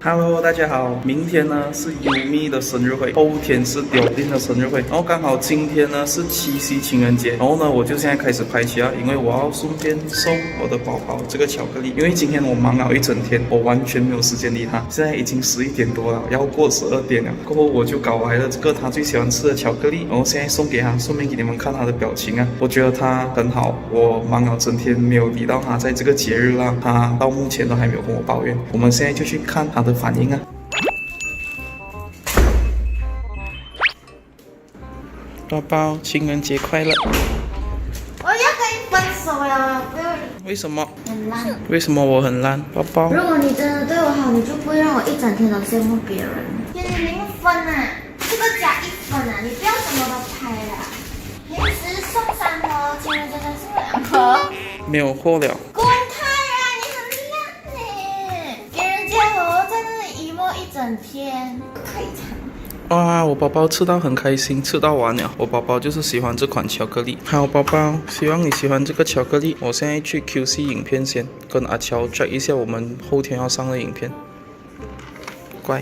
Hello， 大家好，明天呢是 Yumi 的生日会，后天是屌丁的生日会，然后刚好今天呢是七夕情人节，然后呢我就现在开始拍起了，因为我要顺便送我的宝宝这个巧克力，因为今天我忙了一整天，我完全没有时间理他，现在已经11点多了，要过12点了，过后我就搞来了这个他最喜欢吃的巧克力，然后现在送给他，顺便给你们看他的表情啊，我觉得他很好，我忙了整天没有理到他，在这个节日啦，他到目前都还没有跟我抱怨，我们现在就去看他的反应啊。宝宝，情人节快乐！我要跟你分手了，不要。为什么？很烂。为什么我很烂？宝宝。如果你真的对我好，你就不会让我一整天都羡慕别人。给你0分啊，这个加1分啊，你不要什么都拍了。平时送3盒，情人节才送2盒。没有货了。滚开啊！你很烂呢，给人家我在那里 emo 一整天，太惨。哇，我宝宝吃到很开心，吃到完了。我宝宝就是喜欢这款巧克力。好，宝宝，希望你喜欢这个巧克力。我现在去 QC 影片先，跟阿乔 check 一下我们后天要上的影片。乖，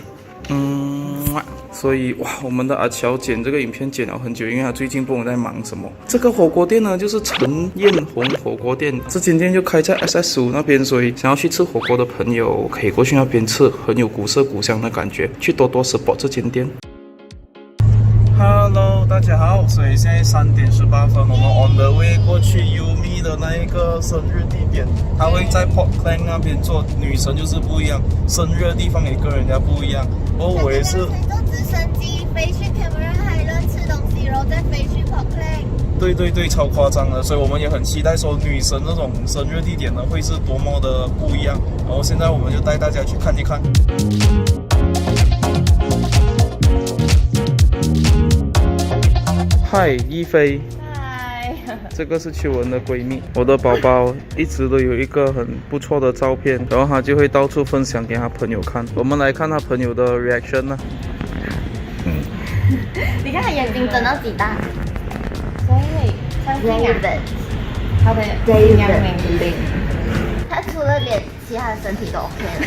所以哇，我们的阿乔剪这个影片剪了很久，因为他最近不懂在忙什么。这个火锅店呢，就是陈艳红火锅店，这间店就开在 SS5那边，所以想要去吃火锅的朋友可以过去那边吃，很有古色古香的感觉，去多多 support 这间店。Hello， 大家好，所以现在3点18分，我们 on the way 过去 Yumi 的那一个生日地点，他会在 Port Klang 那边做，女神就是不一样，生日的地方也跟人家不一样。我也是坐直升机飞去 Cameron Highland 吃东西，然后再飞去 Port Klang。对，超夸张的，所以我们也很期待说女神这种生日地点呢会是多么的不一样。然后现在我们就带大家去看一看。嗨，一菲。嗨。这个是秋文的闺蜜，我的宝宝一直都有一个很不错的照片，然后她就会到处分享给她朋友看。我们来看她朋友的 reaction 呢。你看她眼睛睁到几大？所以相信啊，她的阴阳明灵。她除了脸，其他的身体都 OK 了。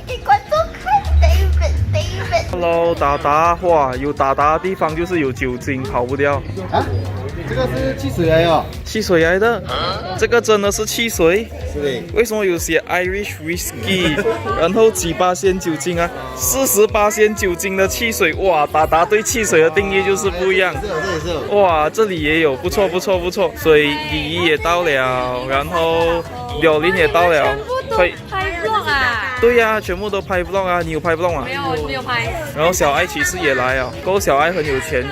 给观众看 David。Hello， 达达，哇，有达达的地方就是有酒精，跑不掉。啊，这个是汽水来哦。汽水来的，这个真的是汽水。是的。为什么有写 Irish Whiskey， 然后几%酒精啊？48%酒精的汽水，哇，达达对汽水的定义就是不一样。是。哇，这里也有，不错。所以依依也到了，然后柳林也到了，可以。拍 vlog 啊？对呀，全部都拍 vlog 啊，你有拍 vlog 吗？没有，我没有拍。然后小爱其实也来啊，过后小爱很有钱，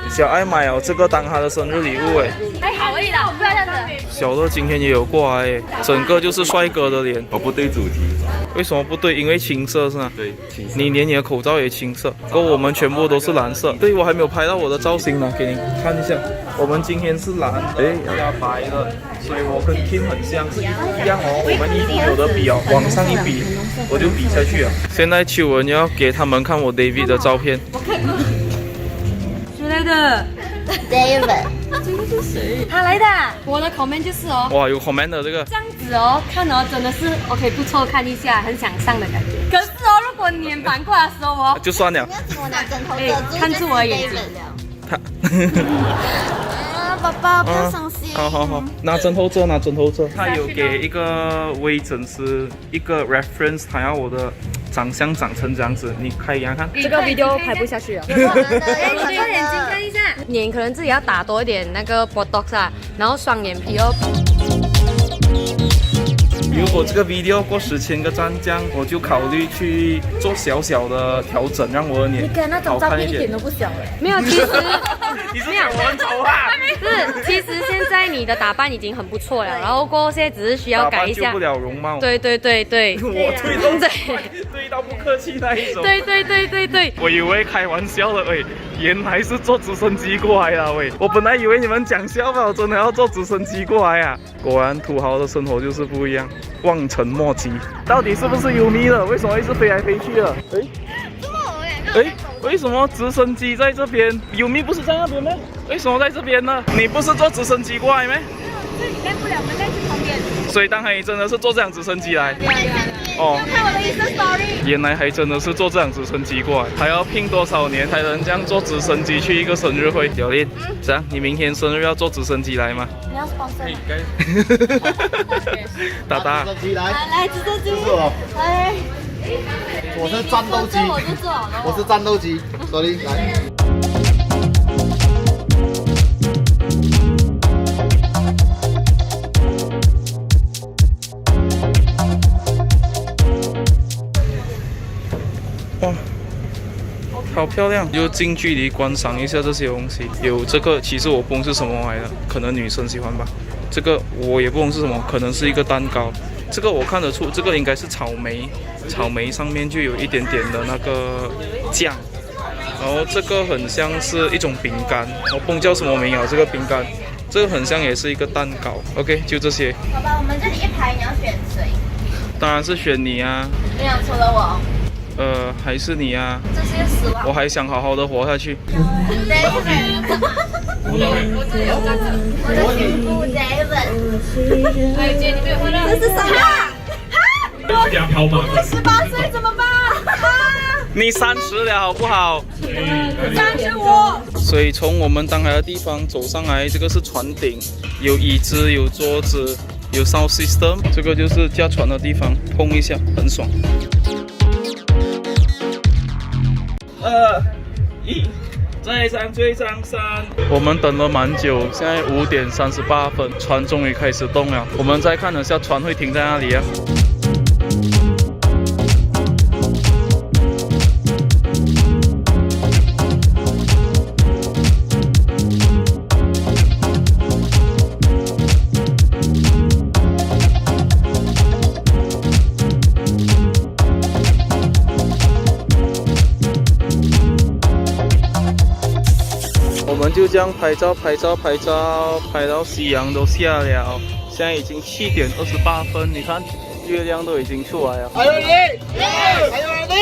小爱买了这个当她的生日礼物哎。还好而已啦，不要这样子。小乐今天也有过来哎，整个就是帅哥的脸。我不对主题。为什么不对？因为青色是吗？对，青色。你连你的口罩也青色，过后我们全部都是蓝色。对，我还没有拍到我的造型呢，给你看一下。我们今天是蓝的加白的，所以我跟 Kim 很像，是一样哦。我们衣服有的比哦，往上一比，我就比下去了。现在秋文要给他们看我 David 的照片。谁来的 David。这个是谁？他来的。我的 comment 就是哦。哇，有 comment 的这个。这样子哦，看哦，真的是 OK 不错，看一下很想上的感觉。可是哦，如果脸反过来的时候哦，就算了。我拿枕头遮住，看住我的眼睛。他。宝宝不要伤心。好，拿枕头遮。他有给一个微整师一个 reference， 他要我的长相长成这样子，你看一下看。这个 video 拍不下去了。哎，你的眼睛看一下，脸可能自己要打多一点那个 botox 啊，然后双眼皮哦。如果这个 video 过10千个赞，这样我就考虑去做小小的调整，让我的脸好看一点。都不小了。没有，其实你是讲我很丑啊？是，其实现在你的打扮已经很不错了，然后过后现在只是需要改一下。打扮救不了容貌。对。我对到不客气那一种。对。我以为开玩笑的喂，原来是坐直升机过来了喂。我本来以为你们讲笑吧，我真的要坐直升机过来啊。果然土豪的生活就是不一样。望尘莫及，到底是不是 Yumi 了？为什么一直飞来飞去的？为什么直升机在这边？Yumi 不是在那边吗？为什么在这边呢？你不是坐直升机过来吗？这里带不了，我们带去旁边。所以当黑真的是坐这辆直升机来。哦，看我的Insta story。原来还真的是坐这辆直升机过来，还要拼多少年才能这样坐直升机去一个生日会？教练，这样你明天生日要坐直升机来吗？你要 sponsor 吗？大大，直升机来，来，直升机。这是我，来，我是战斗机，我就做好了。我是战斗机，所以来。哇，好漂亮！就近距离观赏一下这些东西。有这个，其实我不懂是什么来的，可能女生喜欢吧。这个我也不懂是什么，可能是一个蛋糕。这个我看得出，这个应该是草莓，草莓上面就有一点点的那个酱。然后这个很像是一种饼干，我不懂叫什么名啊，这个饼干。这个很像也是一个蛋糕。OK， 就这些。好吧，我们这里一排，你要选谁？当然是选你啊。没有，除了我。还是你啊。这是10万。我还想好好的活下去。David， 我这里有3个。我的前夫 David。哎姐，你没有看到？这是什么？这条跑马的18岁怎么办？你30了好不好35。所以从我们当来的地方走上来，这个是船顶，有椅子，有桌子，有 sound system， 这个就是驾船的地方，碰一下很爽。2、1，再上最上山。我们等了蛮久，现在5点38分，船终于开始动了。我们再看一下船会停在哪里啊？我们就这样拍照，拍到夕阳都下了。现在已经7点28分，你看月亮都已经出来了。还有你，还有你，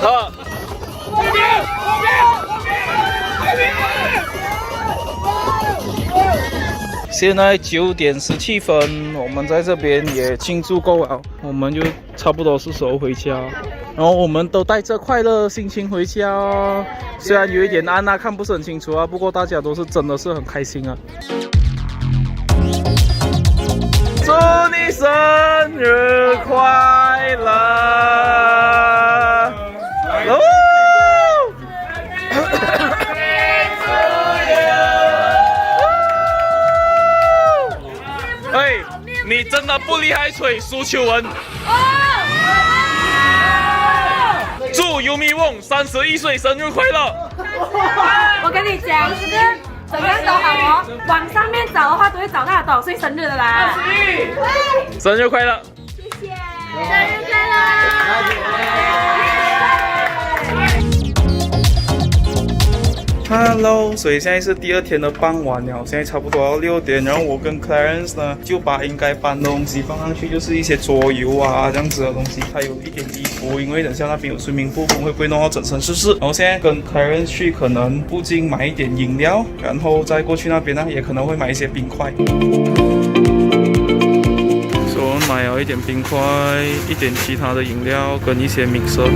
好。现在9点17分，我们在这边也庆祝够了，我们就差不多是时候回家。然后我们都带着快乐心情回家哦。虽然有一点暗啊，看不是很清楚啊，不过大家都是真的是很开心啊。祝你生日快乐！哦哎，你真的不厉害吹苏秋文。祝尤米瓮31岁生日快乐！我跟你讲，这个怎样都好哦，网上面找的话都会找到他多少岁生日的啦。生日快乐！谢谢，生日快乐！ Hello， 所以现在是第2天的傍晚了，现在差不多要6点，然后我跟 Clarence 呢就把应该搬的东西放上去，就是一些桌游啊这样子的东西，还有一点衣服，因为等下那边有水明部分会不会弄到整身湿湿。然后现在跟 Clarence 去可能附近买一点饮料，然后再过去那边呢也可能会买一些冰块。所以我们买了一点冰块，一点其他的饮料跟一些米色。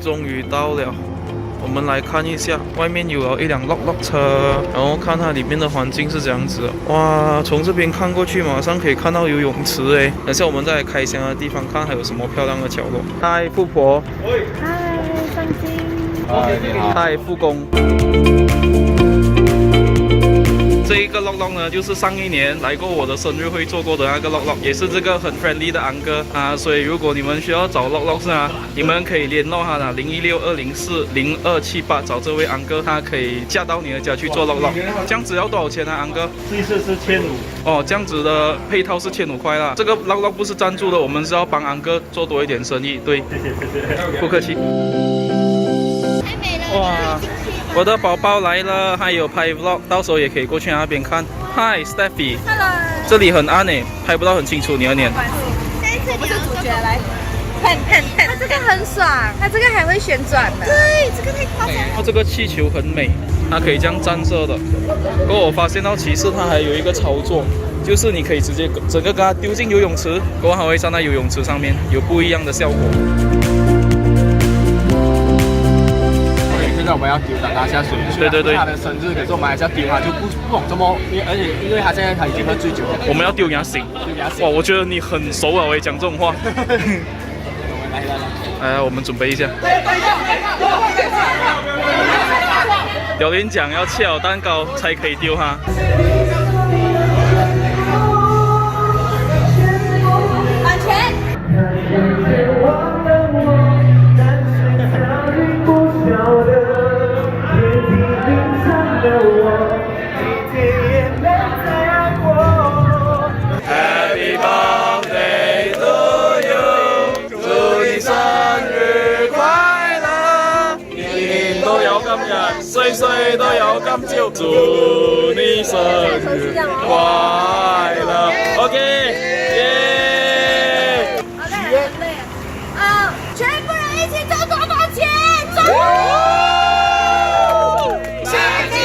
终于到了，我们来看一下，外面有了一辆 lok lok 车，然后看它里面的环境是这样子的。哇，从这边看过去，马上可以看到游泳池诶。等下我们再来开箱的地方看还有什么漂亮的角落。嗨，富婆。嗨，双金。嗨，你好。嗨，富公。 这一个 lok lok 呢，就是上一年来过我的生日会做过的那个 lok lok， 也是这个很 friendly 的安哥啊。所以如果你们需要找 lok lok 啊，你们可以联络他的0162040278，找这位安哥，他可以驾到你的家去做 lok lok。这样子要多少钱呢，安哥？这次是1500。哦，这样子的配套是1500块啦。这个 lok lok 不是赞助的，我们是要帮安哥做多一点生意。对，谢谢。不客气。太美了，哇！ 我的宝宝来了，还有拍 vlog， 到时候也可以过去那边看。Hi Steffi，Hello， 这里很暗诶，拍不到很清楚你的脸。这一次不是主角来，看。这个很爽，它这个还会旋转的。对，这个太夸张了。这个气球很美，它可以这样站射的。不过我发现到其实它还有一个操作，就是你可以直接整个给它丢进游泳池，过后它会站在游泳池上面，有不一样的效果。现在我们要丢打他下水，对，他的生日，可是我们还是要丢他，就不懂这么，而且因为他现在他已经喝醉酒了，我们要丢给他醒。哇，我觉得你很熟啊，我也讲这种话。来，我们准备一下。柳林讲要切好蛋糕才可以丢它。安全。Happy birthday to you， 祝你生日快乐，年年都有今日，歲歲都有今朝，祝你生日快樂。OK， 耶！全部人一起走多多钱，走！下一秒。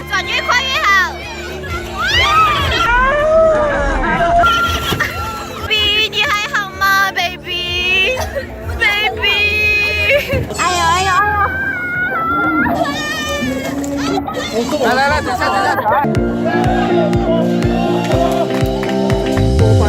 转越快越好。baby， 你还好吗 ，baby？baby， 哎呦！来，等下。多翻。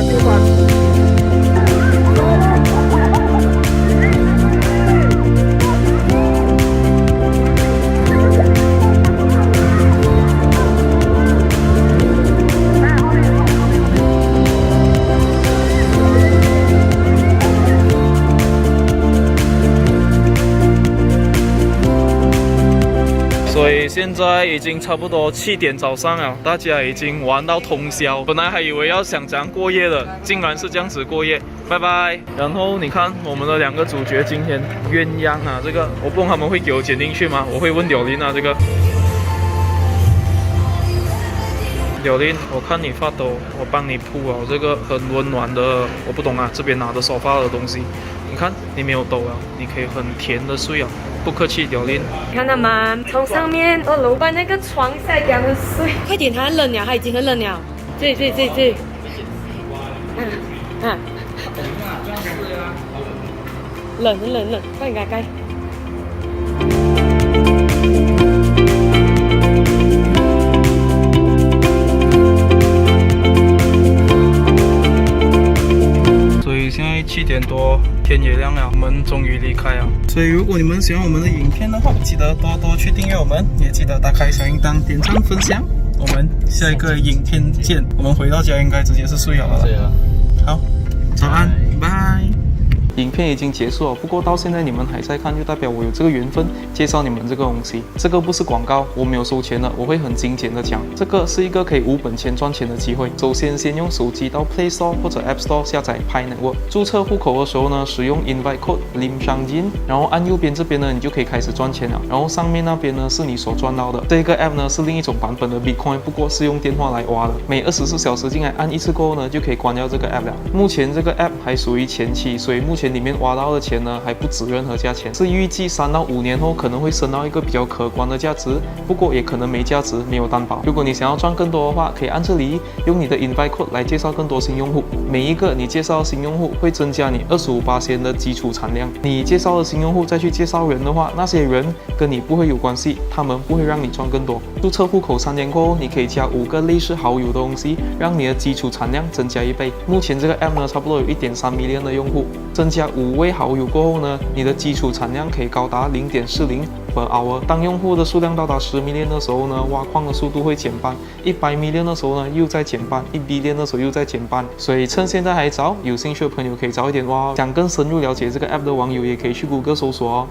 所以现在已经差不多7点早上了，大家已经玩到通宵。本来还以为要想怎样过夜的，竟然是这样子过夜。拜拜。然后你看我们的2个主角今天鸳鸯啊，这个我不懂他们会给我剪进去吗？我会问柳林啊，这个柳林，我看你发抖，我帮你铺了这个很温暖的，我不懂啊，这边拿的手发的东西。你看你没有抖啊，你可以很甜的睡啊。不客气，柳林。看到吗？从上面2楼把那个床下给他们睡。快点，他冷了，他已经很冷了。这。冷，快点盖。所以现在7点多，天也亮了，我们终于离开了。所以如果你们喜欢我们的影片的话，记得多多去订阅我们，也记得打开小铃铛、点赞、分享。我们下一个影片见。我们回到家应该直接是睡了。好，早安，拜。影片已经结束了，不过到现在你们还在看，就代表我有这个缘分介绍你们这个东西。这个不是广告，我没有收钱的，我会很精简的讲，这个是一个可以无本钱赚钱的机会。首先用手机到 Play Store 或者 App Store 下载 Pi Network， 注册户口的时候呢，使用 Invite Code Lim Shang Jin， 然后按右边这边呢，你就可以开始赚钱了。然后上面那边呢是你所赚到的。这个 App 呢是另一种版本的 Bitcoin， 不过是用电话来挖的。每24小时进来按一次过后呢，就可以关掉这个 App 了。目前这个 App 还属于前期，所以目前里面挖到的钱呢还不止任何价钱，是预计3到5年后可能会升到一个比较可观的价值，不过也可能没价值，没有担保。如果你想要赚更多的话，可以按这里用你的 Invite Code 来介绍更多新用户。每一个你介绍的新用户会增加你25%的基础产量。你介绍的新用户再去介绍人的话，那些人跟你不会有关系，他们不会让你赚更多。注册户口3年过后，你可以加5个类似好友的东西，让你的基础产量增加1倍。目前这个 App 呢差不多有1.3 million 的用户，增加加5位好友过后呢，你的基础产量可以高达0.40 per hour。当用户的数量到达10 million 的时候呢，挖矿的速度会减半；100 million 的时候呢，又再减半；1 billion 的时候又再减半。所以趁现在还早，有兴趣的朋友可以早一点挖哦。想更深入了解这个 app 的网友，也可以去谷歌搜索哦。